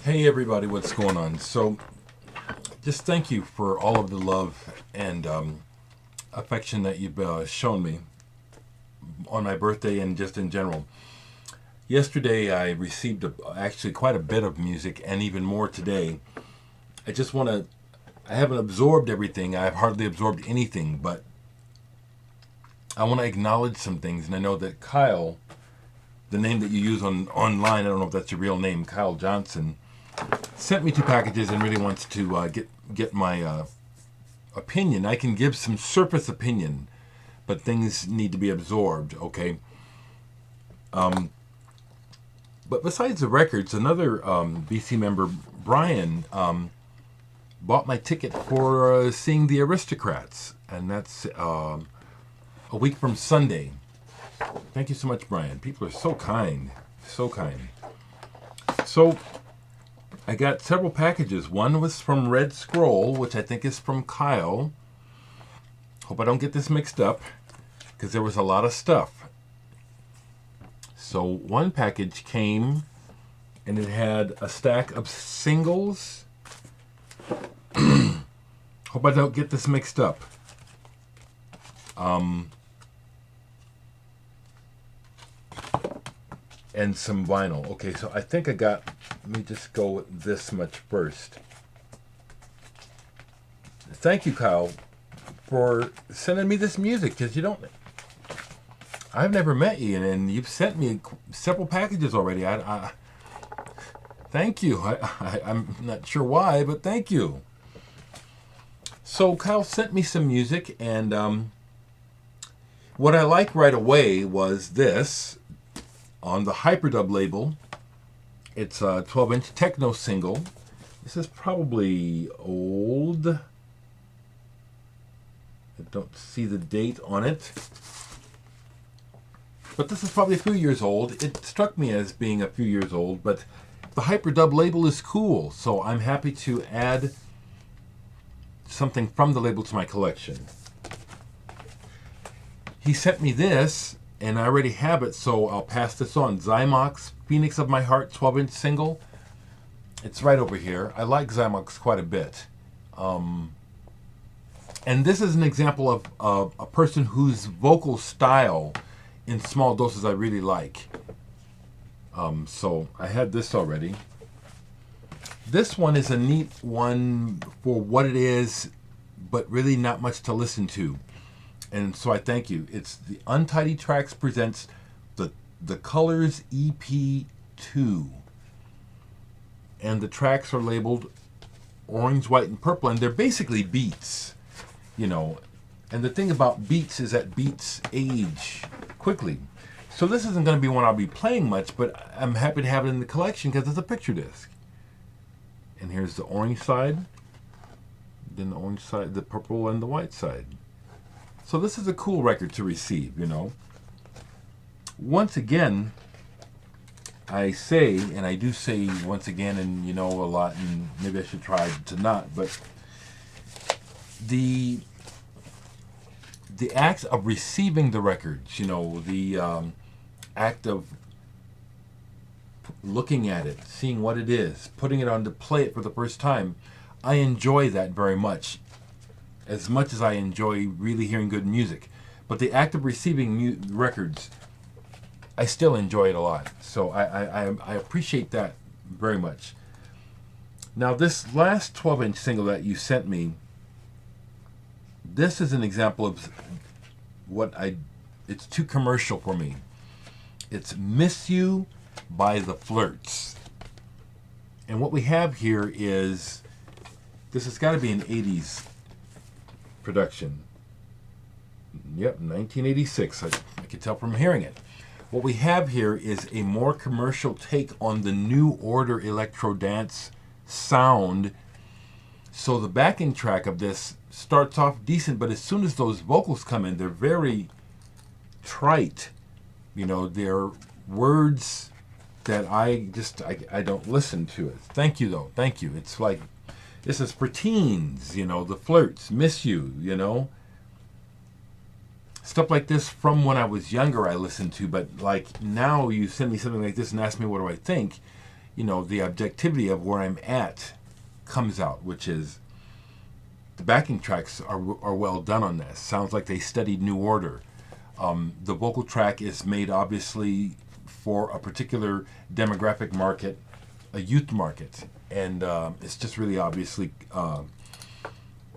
Hey everybody, what's going on? So, just thank you for all of the love and affection that you've shown me on my birthday and just in general. Yesterday I received actually quite a bit of music and even more today. I haven't absorbed everything, I've hardly absorbed anything, but I want to acknowledge some things, and I know that Kyle, the name that you use online, I don't know if that's your real name, Kyle Johnson, sent me two packages and really wants to get my opinion. I can give some surface opinion, but things need to be absorbed, okay? But besides the records, another BC member, Brian, bought my ticket for seeing the Aristocrats, and that's a week from Sunday. Thank you so much, Brian. People are so kind, so kind. So I got several packages. One was from Red Scroll, which I think is from Kyle. Hope I don't get this mixed up, because there was a lot of stuff. So one package came, and it had a stack of singles. Hope I don't get this mixed up. And some vinyl. Okay, so I think I got, let me just go with this much first. Thank you, Kyle, for sending me this music, because I've never met you, and you've sent me several packages already. Thank you. I'm not sure why, but thank you. So Kyle sent me some music, and what I liked right away was this. On the Hyperdub label, it's a 12-inch techno single. This is probably old. I don't see the date on it. But this is probably a few years old. It struck me as being a few years old, but the Hyperdub label is cool, so I'm happy to add something from the label to my collection. He sent me this, and I already have it, so I'll pass this on. Zymox, Phoenix of My Heart, 12-inch single. It's right over here. I like Zymox quite a bit. And this is an example of a person whose vocal style in small doses I really like. So I had this already. This one is a neat one for what it is, but really not much to listen to. And so I thank you. It's the Untidy Tracks presents the Colors EP2. And the tracks are labeled orange, white, and purple, and they're basically beats, you know. And the thing about beats is that beats age quickly. So this isn't going to be one I'll be playing much, but I'm happy to have it in the collection because it's a picture disc. And here's the orange side, then the orange side, the purple, and the white side. So this is a cool record to receive, you know. Once again, I say, and I do say once again, and you know a lot, and maybe I should try to not, but the act of receiving the records, you know, the act of looking at it, seeing what it is, putting it on to play it for the first time, I enjoy that very much as I enjoy really hearing good music. But the act of receiving records, I still enjoy it a lot. So I appreciate that very much. Now this last 12-inch single that you sent me, this is an example of it's too commercial for me. It's Miss You by The Flirts. And what we have here is, this has got to be an 80s production. Yep, 1986. I can tell from hearing it. What we have here is a more commercial take on the New Order electro dance sound. So the backing track of this starts off decent, but as soon as those vocals come in, they're very trite. You know, they're words that I don't listen to it. Thank you, though. Thank you. It's like, this is for teens, you know, The Flirts, Miss You, you know. Stuff like this from when I was younger I listened to, but like now you send me something like this and ask me what do I think, the objectivity of where I'm at comes out, which is the backing tracks are well done on this. Sounds like they studied New Order. The vocal track is made obviously for a particular demographic market, a youth market, and it's just really obviously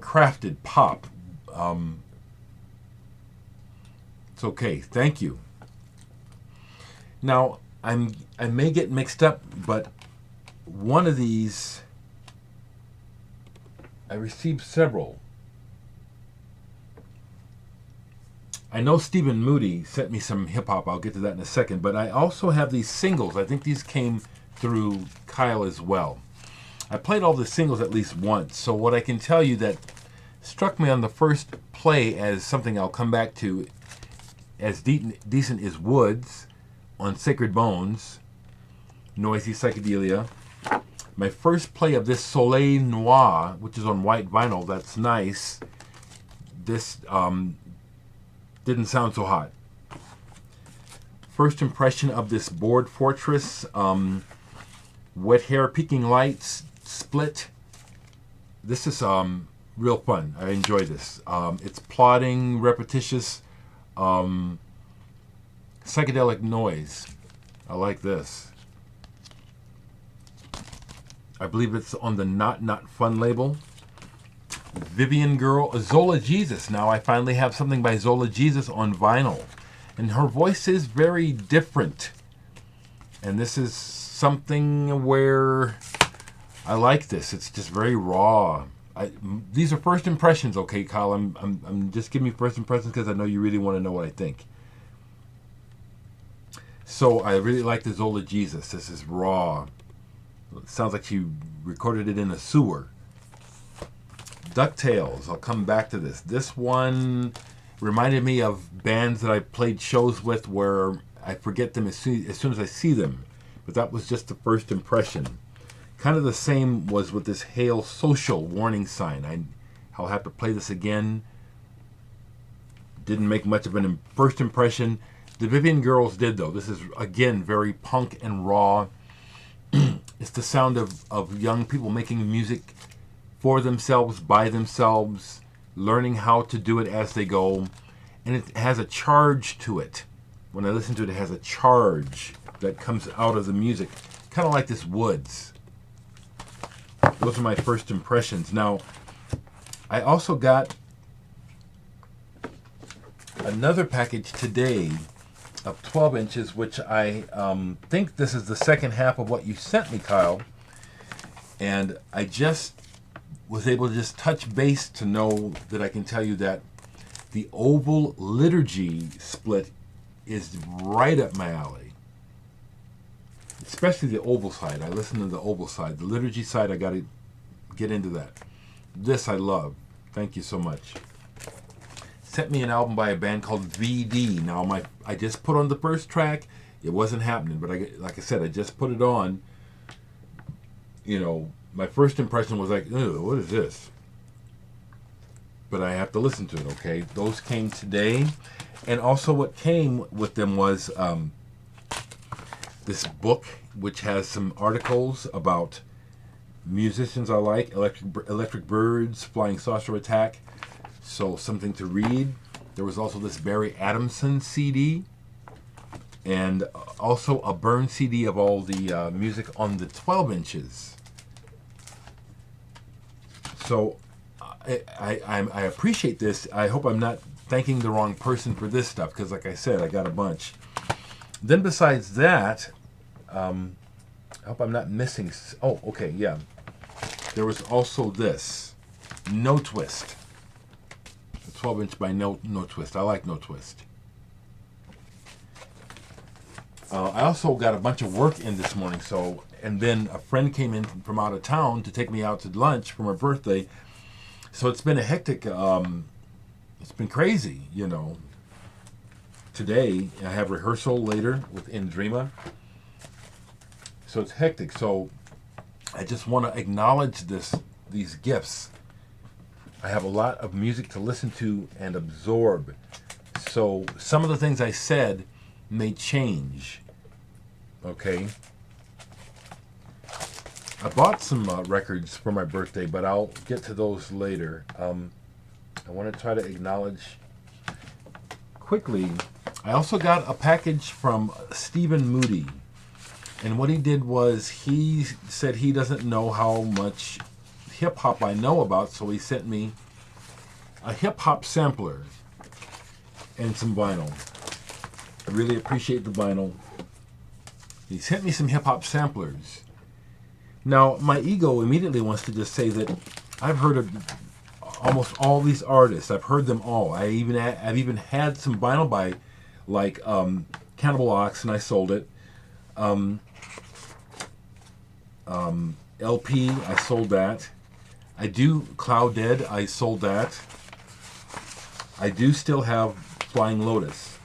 crafted pop. It's okay. Thank you. Now I may get mixed up, but one of these I received several. I know Stephen Moody sent me some hip hop. I'll get to that in a second. But I also have these singles. I think these came through Kyle as well. I played all the singles at least once. So what I can tell you that struck me on the first play as something I'll come back to as decent is Woods on Sacred Bones, Noisy Psychedelia. My first play of this Soleil Noir, which is on white vinyl, that's nice. This didn't sound so hot. First impression of this Board Fortress, Wet Hair Peaking Lights split. This is real fun. I enjoy this. It's plodding, repetitious, psychedelic noise. I like this. I believe it's on the Not Fun label. Vivian Girl, Zola Jesus. Now I finally have something by Zola Jesus on vinyl. And her voice is very different. And this is something where I like this. It's just very raw. These are first impressions, okay, Kyle? I'm just giving you first impressions because I know you really want to know what I think. So I really like the Zola Jesus. This is raw. It sounds like she recorded it in a sewer. DuckTales, I'll come back to this. This one reminded me of bands that I played shows with where I forget them as soon as I see them. But that was just the first impression. Kind of the same was with this Hail Social warning sign. I'll have to play this again. Didn't make much of a first impression. The Vivian Girls did, though. This is, again, very punk and raw. It's the sound of young people making music for themselves, by themselves, learning how to do it as they go. And it has a charge to it. When I listen to it, it has a charge that comes out of the music. Kind of like this Woods. Those are my first impressions. Now, I also got another package today of 12 inches, which I think this is the second half of what you sent me, Kyle. And I just was able to just touch base to know that I can tell you that the Oval Liturgy split is right up my alley. Especially the Oval side. I listen to the Oval side. The Liturgy side, I got to get into that. This I love. Thank you so much. Sent me an album by a band called VD. Now I just put on the first track. It wasn't happening, but like I said, I just put it on. My first impression was like, ew, what is this? But I have to listen to it, okay? Those came today. And also what came with them was this book, which has some articles about musicians I like, Electric Birds, Flying Saucer Attack. So something to read. There was also this Barry Adamson CD. And also a burn CD of all the music on the 12 inches. So I appreciate this. I hope I'm not thanking the wrong person for this stuff, because like I said, I got a bunch. Then besides that, I hope I'm not missing. Oh, okay, yeah. There was also this, No Twist. A 12-inch by No Twist. I like No Twist. I also got a bunch of work in this morning, and then a friend came in from out of town to take me out to lunch for my birthday. So it's been a hectic, it's been crazy, Today, I have rehearsal later with Indrima. So it's hectic. So I just want to acknowledge these gifts. I have a lot of music to listen to and absorb. So some of the things I said may change. Okay? I bought some records for my birthday, but I'll get to those later. I want to try to acknowledge quickly. I also got a package from Stephen Moody. And what he did was he said he doesn't know how much hip hop I know about, so he sent me a hip hop sampler and some vinyl. I really appreciate the vinyl. He sent me some hip hop samplers. Now, my ego immediately wants to just say that I've heard of almost all these artists. I've heard them all. I've even had some vinyl by like Cannibal Ox, and I sold it. LP, I sold that. I do Cloud Dead, I sold that. I do still have Flying Lotus.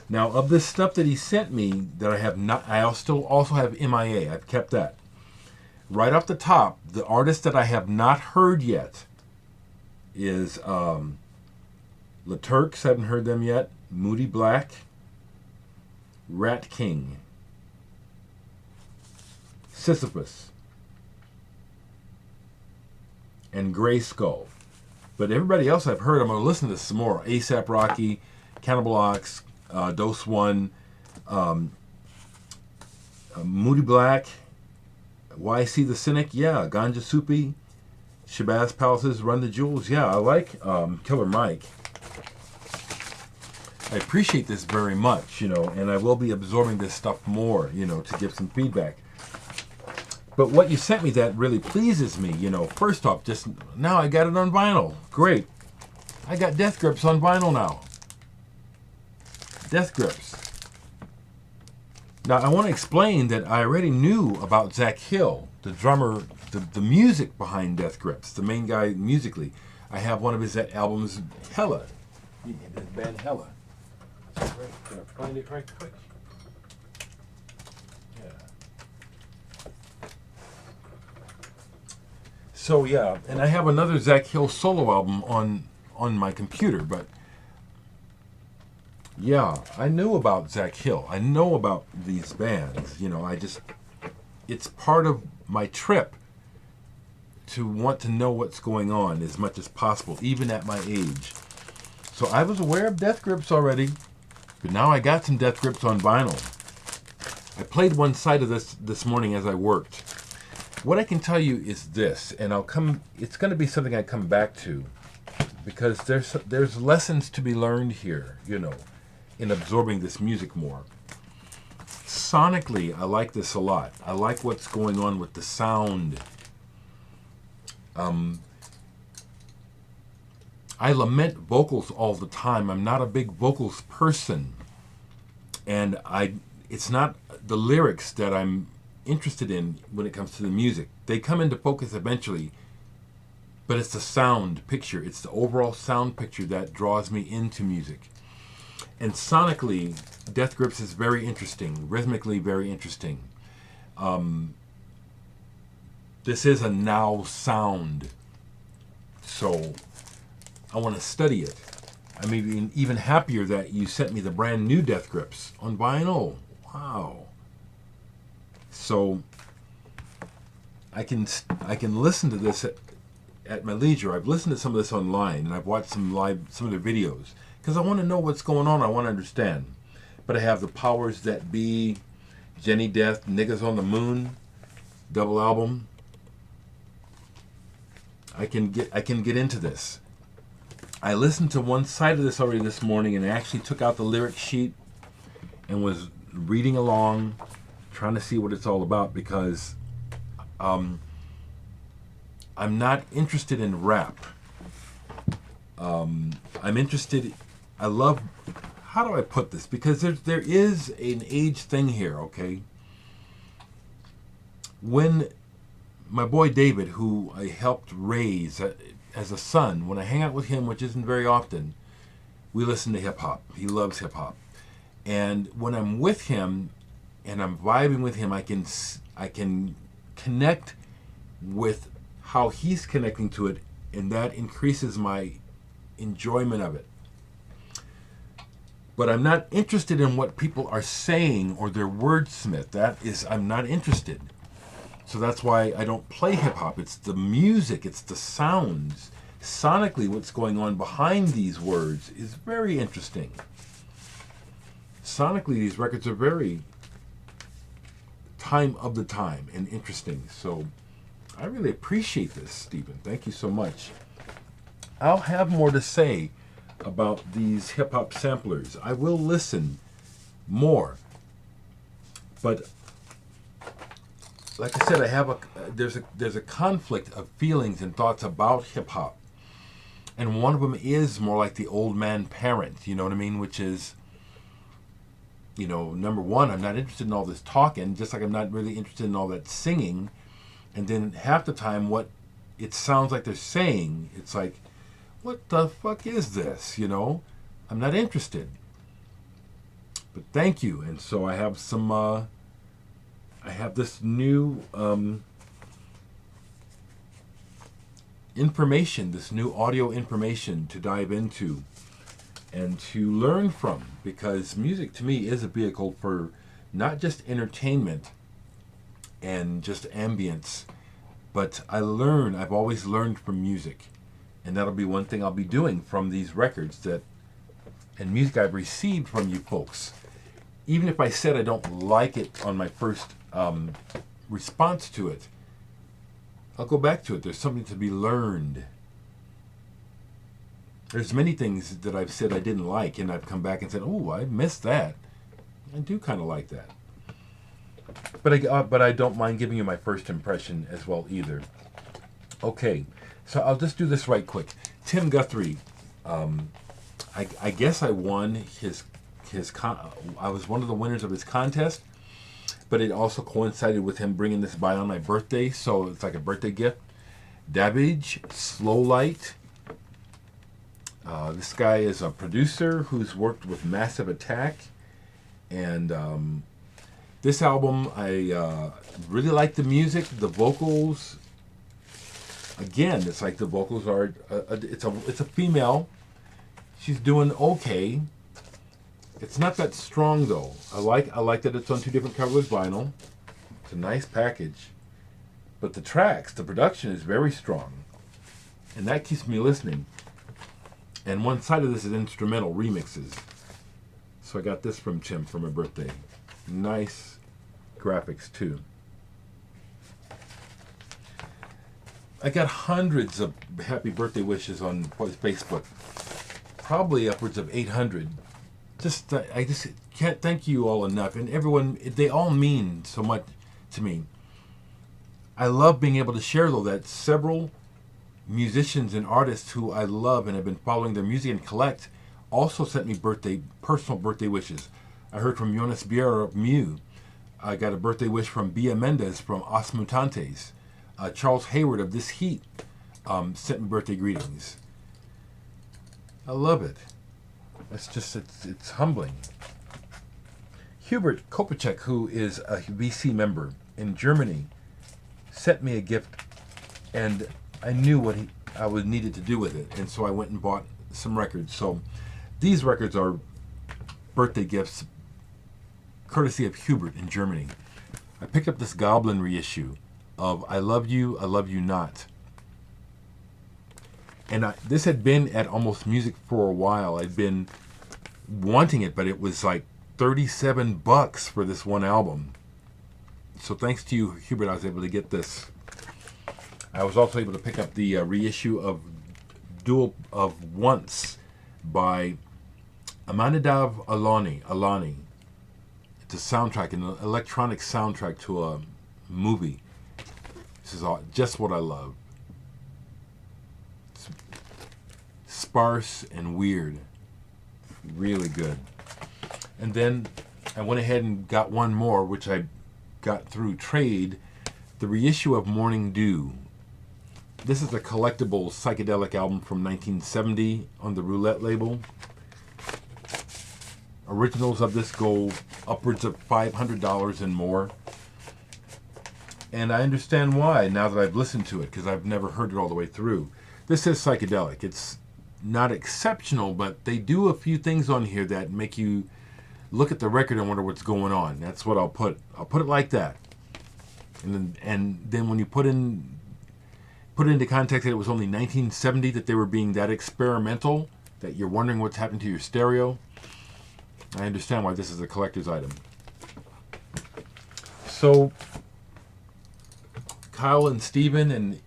Now, of this stuff that he sent me that I have not, I still also have MIA. I've kept that. Right off the top, the artist that I have not heard yet is La Turks. Haven't heard them yet. Moody Black, Rat King, Sisyphus, and Gray Skull. But everybody else I've heard, I'm going to listen to some more. ASAP Rocky, Cannibal Ox, Dose One, Moody Black, YC the Cynic, yeah, Ganja Supi, Shabazz Palaces, Run the Jewels, yeah, I like Killer Mike. I appreciate this very much, and I will be absorbing this stuff more, to give some feedback. But what you sent me that really pleases me, first off, just now I got it on vinyl. Great. I got Death Grips on vinyl now. Death Grips. Now, I want to explain that I already knew about Zach Hill, the drummer, the music behind Death Grips, the main guy musically. I have one of his albums, Hella. His band Hella. Can I find it right quick? Yeah. So, yeah, and I have another Zach Hill solo album on my computer, but yeah, I knew about Zach Hill. I know about these bands. It's part of my trip to want to know what's going on as much as possible, even at my age. So I was aware of Death Grips already, but now I got some Death Grips on vinyl. I played one side of this morning as I worked. What I can tell you is this, and it's going to be something I come back to, because there's lessons to be learned here, in absorbing this music more. Sonically, I like this a lot. I like what's going on with the sound. I lament vocals all the time. I'm not a big vocals person. And it's not the lyrics that I'm interested in when it comes to the music. They come into focus eventually, but it's the sound picture. It's the overall sound picture that draws me into music. And sonically, Death Grips is very interesting, rhythmically very interesting. This is a now sound, so I want to study it. I'm even happier that you sent me the brand new Death Grips on vinyl. Wow. So I can listen to this at my leisure. I've listened to some of this online, and I've watched some of their videos, because I want to know what's going on. I want to understand. But I have the Powers That Be, Jenny Death, Niggas on the Moon, double album. I can get into this. I listened to one side of this already this morning, and I actually took out the lyric sheet and was reading along, trying to see what it's all about, because I'm not interested in rap. I'm interested. I love. How do I put this? Because there is an age thing here, okay? When my boy David, who I helped raise as a son, when I hang out with him, which isn't very often, we listen to hip hop. He loves hip hop, and when I'm with him and I'm vibing with him, I can connect with how he's connecting to it, and that increases my enjoyment of it. But I'm not interested in what people are saying or their wordsmith. I'm not interested. So that's why I don't play hip hop. It's the music, it's the sounds. Sonically, what's going on behind these words is very interesting. Sonically, these records are very time of the time and interesting. So I really appreciate this, Stephen. Thank you so much. I'll have more to say about these hip hop samplers. I will listen more. But like I said, I have there's a conflict of feelings and thoughts about hip hop. And one of them is more like the old man parent, you know what I mean? Which is, you know, number one, I'm not interested in all this talking, just like I'm not really interested in all that singing. And then half the time, what it sounds like they're saying, it's like, what the fuck is this, you know? I'm not interested. But thank you. And so I have some, I have this new information, this new audio information to dive into and to learn from, because music to me is a vehicle for not just entertainment and just ambience, but I've always learned from music, and that'll be one thing I'll be doing from these records and music I've received from you folks. Even if I said I don't like it on my first response to it, I'll go back to it. There's something to be learned. There's many things that I've said I didn't like, and I've come back and said, oh, I missed that. I do kind of like that. But I don't mind giving you my first impression as well either. Okay, so I'll just do this right quick. Tim Guthrie, I guess I won I was one of the winners of his contest, but it also coincided with him bringing this by on my birthday, so it's like a birthday gift. Dabbage, Slow Light. This guy is a producer who's worked with Massive Attack, and this album, I really like the music, the vocals. Again, it's like the vocals are, it's a female. She's doing okay. It's not that strong though. I like that it's on 2 different covers of vinyl. It's a nice package. But the tracks, the production is very strong. And that keeps me listening. And one side of this is instrumental remixes. So I got this from Tim for my birthday. Nice graphics too. I got hundreds of happy birthday wishes on Facebook. Probably upwards of 800. I just can't thank you all enough. And everyone, they all mean so much to me. I love being able to share, though, that several musicians and artists who I love and have been following their music and collect also sent me personal birthday wishes. I heard from Jonas Bier of Mew. I got a birthday wish from Bia Mendez from Os Mutantes. Charles Hayward of This Heat sent me birthday greetings. I love it. It's humbling. Hubert Kopacek, who is a VC member in Germany, sent me a gift, and I knew what I would needed to do with it, and so I went and bought some records. So these records are birthday gifts courtesy of Hubert in Germany. I picked up this Goblin reissue of I Love You Not. And this had been at Almost Music for a while. I'd been wanting it, but it was like $37 for this one album. So thanks to you, Hubert, I was able to get this. I was also able to pick up the reissue of Duel of Once by Amanadav Alani. It's a soundtrack, an electronic soundtrack to a movie. This is just what I love. It's sparse and weird. Really good. And then I went ahead and got one more, which I got through trade, the reissue of Morning Dew. This is a collectible psychedelic album from 1970 on the Roulette label. Originals of this go upwards of $500 and more. And I understand why now that I've listened to it, because I've never heard it all the way through. This is psychedelic. It's not exceptional, but they do a few things on here that make you look at the record and wonder what's going on. That's what I'll put. I'll put it like that. And then when you put it into context that it was only 1970 that they were being that experimental, that you're wondering what's happened to your stereo, I understand why this is a collector's item. So, Kyle and Steven and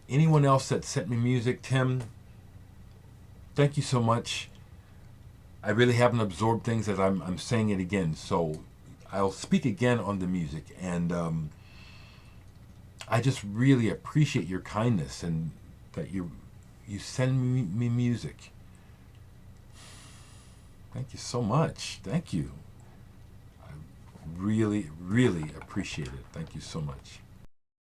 anyone else that sent me music, Tim, thank you so much. I really haven't absorbed things as I'm saying it again, so I'll speak again on the music. And I just really appreciate your kindness and that you send me music. Thank you so much. Thank you. I really, really appreciate it. Thank you so much.